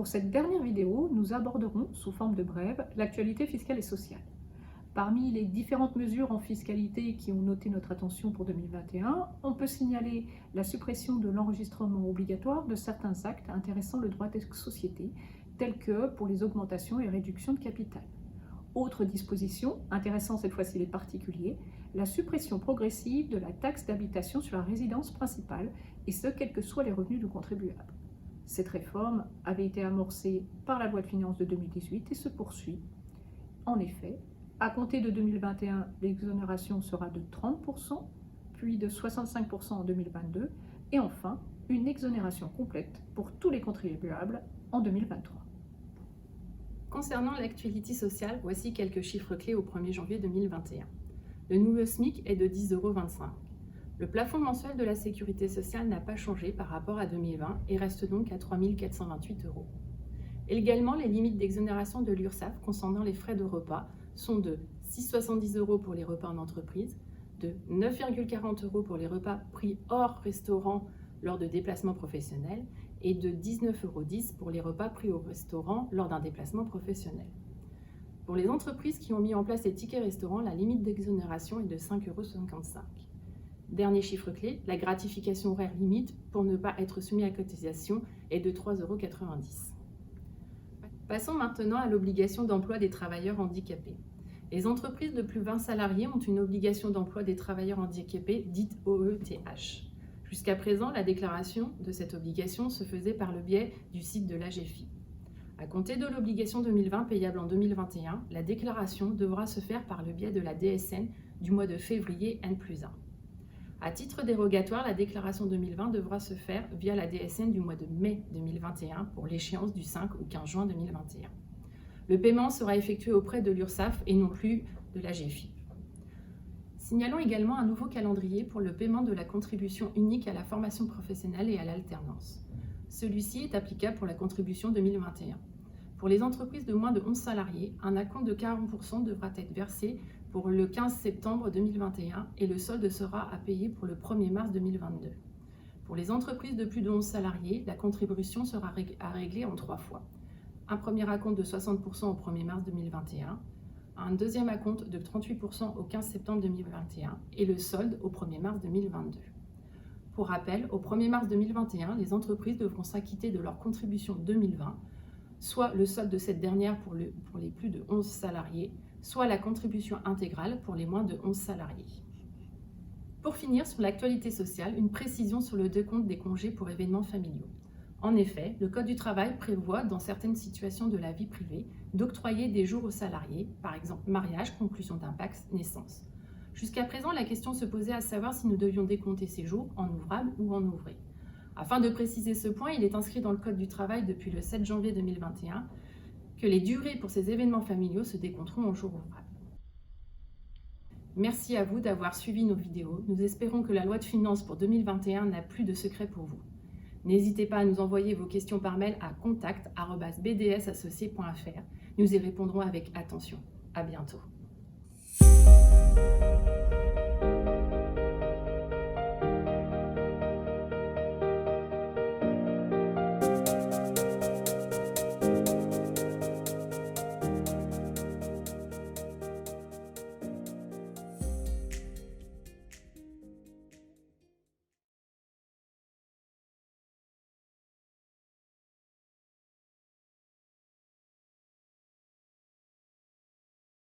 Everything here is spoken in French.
Pour cette dernière vidéo, nous aborderons, sous forme de brève, l'actualité fiscale et sociale. Parmi les différentes mesures en fiscalité qui ont noté notre attention pour 2021, on peut signaler la suppression de l'enregistrement obligatoire de certains actes intéressant le droit des sociétés, tels que pour les augmentations et réductions de capital. Autre disposition, intéressant cette fois-ci les particuliers, la suppression progressive de la taxe d'habitation sur la résidence principale, et ce, quels que soient les revenus du contribuable. Cette réforme avait été amorcée par la loi de finances de 2018 et se poursuit. En effet, à compter de 2021, l'exonération sera de 30%, puis de 65% en 2022, et enfin, une exonération complète pour tous les contribuables en 2023. Concernant l'actualité sociale, voici quelques chiffres clés au 1er janvier 2021. Le nouveau SMIC est de 10,25 €. Le plafond mensuel de la sécurité sociale n'a pas changé par rapport à 2020 et reste donc à 3 428 €. Également, les limites d'exonération de l'URSSAF concernant les frais de repas sont de 6,70 € pour les repas en entreprise, de 9,40 € pour les repas pris hors restaurant lors de déplacements professionnels et de 19,10 € pour les repas pris au restaurant lors d'un déplacement professionnel. Pour les entreprises qui ont mis en place les tickets restaurants, la limite d'exonération est de 5,55 €. Dernier chiffre clé, la gratification horaire limite pour ne pas être soumis à cotisation est de 3,90 €. Passons maintenant à l'obligation d'emploi des travailleurs handicapés. Les entreprises de plus de 20 salariés ont une obligation d'emploi des travailleurs handicapés, dite OETH. Jusqu'à présent, la déclaration de cette obligation se faisait par le biais du site de l'AGFIP. À compter de l'obligation 2020 payable en 2021, la déclaration devra se faire par le biais de la DSN du mois de février N+1. À titre dérogatoire, la déclaration 2020 devra se faire via la DSN du mois de mai 2021 pour l'échéance du 5 ou 15 juin 2021. Le paiement sera effectué auprès de l'URSSAF et non plus de l'AGFIP. Signalons également un nouveau calendrier pour le paiement de la contribution unique à la formation professionnelle et à l'alternance. Celui-ci est applicable pour la contribution 2021. Pour les entreprises de moins de 11 salariés, un acompte de 40% devra être versé pour le 15 septembre 2021 et le solde sera à payer pour le 1er mars 2022. Pour les entreprises de plus de 11 salariés, la contribution sera à régler en 3 fois. Un premier acompte de 60% au 1er mars 2021, un deuxième acompte de 38% au 15 septembre 2021 et le solde au 1er mars 2022. Pour rappel, au 1er mars 2021, les entreprises devront s'acquitter de leur contribution 2020, soit le solde de cette dernière pour les plus de 11 salariés, soit la contribution intégrale pour les moins de 11 salariés. Pour finir, sur l'actualité sociale, une précision sur le décompte des congés pour événements familiaux. En effet, le Code du travail prévoit, dans certaines situations de la vie privée, d'octroyer des jours aux salariés, par exemple mariage, conclusion d'un PACS, naissance. Jusqu'à présent, la question se posait à savoir si nous devions décompter ces jours en ouvrables ou en ouvrés. Afin de préciser ce point, il est inscrit dans le Code du travail depuis le 7 janvier 2021 que les durées pour ces événements familiaux se décompteront en jours ouvrables. Merci à vous d'avoir suivi nos vidéos. Nous espérons que la loi de finances pour 2021 n'a plus de secret pour vous. N'hésitez pas à nous envoyer vos questions par mail à contact@bdsassociés.fr. Nous y répondrons avec attention. À bientôt.